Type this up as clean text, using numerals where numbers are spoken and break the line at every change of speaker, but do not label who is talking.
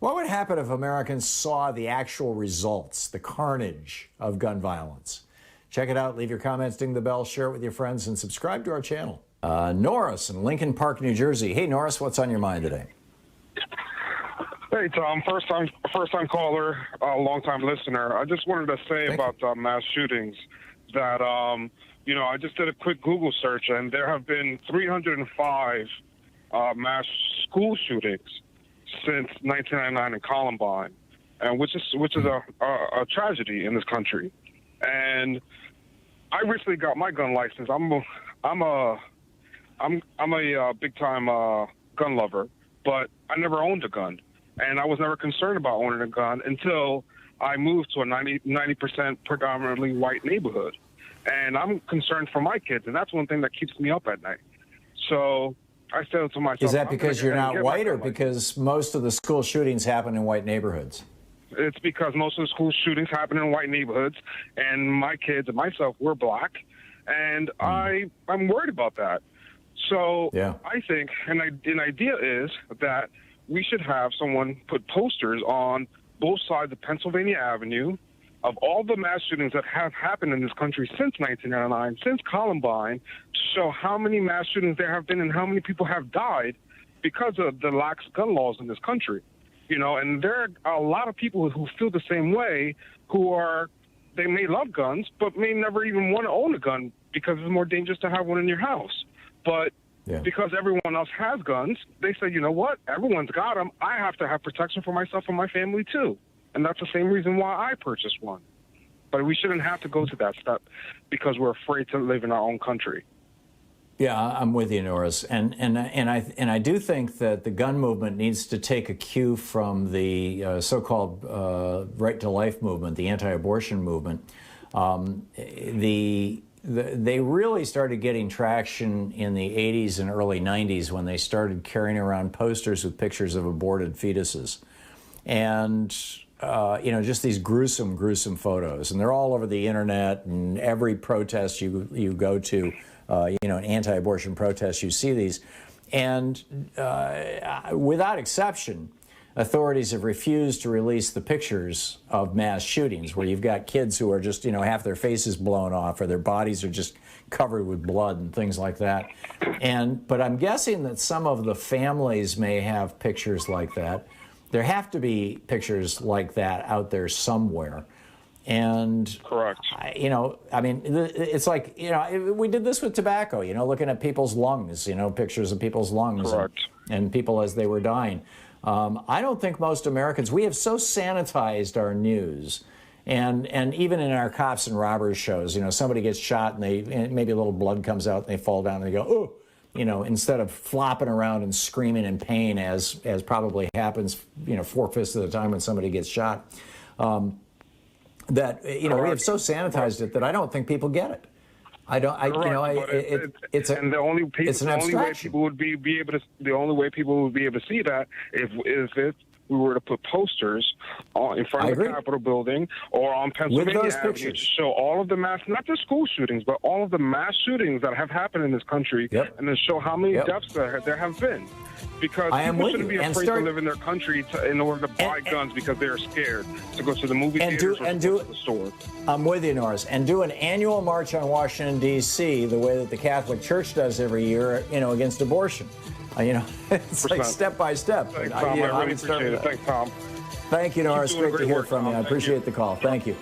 What would happen if Americans saw the actual results, the carnage of gun violence? Check it out. Leave your comments, ding the bell, share it with your friends, and subscribe to our channel. Norris in Lincoln Park, New Jersey. Hey, Norris, what's on your mind today?
Hey, Tom. First time caller, long-time listener. I just wanted to say about mass shootings that, I just did a quick Google search, and there have been 305 mass school shootings since 1999 in Columbine, and which is a tragedy in this country. And I recently got my gun license. I'm a big time gun lover, but I never owned a gun, and I was never concerned about owning a gun until I moved to a 90% predominantly white neighborhood, and I'm concerned for my kids, and that's one thing that keeps me up at night. So I said to myself,
is that because you're not white, or because most of the school shootings happen in white neighborhoods?
It's because most of the school shootings happen in white neighborhoods, and my kids and myself, we're black, and I'm worried about that. So yeah. I think an idea is that we should have someone put posters on both sides of Pennsylvania Avenue of all the mass shootings that have happened in this country since 1999, since Columbine, to show how many mass shootings there have been and how many people have died because of the lax gun laws in this country. And there are a lot of people who feel the same way, they may love guns, but may never even want to own a gun because it's more dangerous to have one in your house. But because everyone else has guns, they say, you know what, everyone's got them. I have to have protection for myself and my family too. And that's the same reason why I purchased one. But we shouldn't have to go to that step because we're afraid to live in our own country.
Yeah, I'm with you, Norris, and I do think that the gun movement needs to take a cue from the so-called right to life movement, the anti-abortion movement. They really started getting traction in the 80s and early 90s when they started carrying around posters with pictures of aborted fetuses, and just these gruesome photos, and they're all over the internet. And every protest you go to. An anti-abortion protest, you see these. And without exception, authorities have refused to release the pictures of mass shootings where you've got kids who are just, half their faces blown off or their bodies are just covered with blood and things like that. But I'm guessing that some of the families may have pictures like that. There have to be pictures like that out there somewhere. And
correct.
It's like, we did this with tobacco, looking at people's lungs, pictures of people's lungs and people as they were dying. I don't think most Americans, we have so sanitized our news, and even in our cops and robbers shows, somebody gets shot and maybe a little blood comes out and they fall down and they go, oh, instead of flopping around and screaming in pain as probably happens, 4/5 of the time when somebody gets shot. We have so sanitized it that I don't think people get it. It's an abstraction.
The only way people would be able to see that if we were to put posters in front of the Capitol building or on Pennsylvania Avenue to show all of the mass, not just school shootings, but all of the mass shootings that have happened in this country, and then show how many deaths there have been. Because people shouldn't be afraid to live in their country in order to buy guns because they're scared to go to the movie theaters or to the store.
I'm with you, Norris. And do an annual march on Washington, D.C. the way that the Catholic Church does every year, against abortion. It's like step by step.
Thanks, Tom. I really appreciate it. Thanks, Tom.
Thank you, Norris. Great to hear from you. I appreciate the call. Thank you.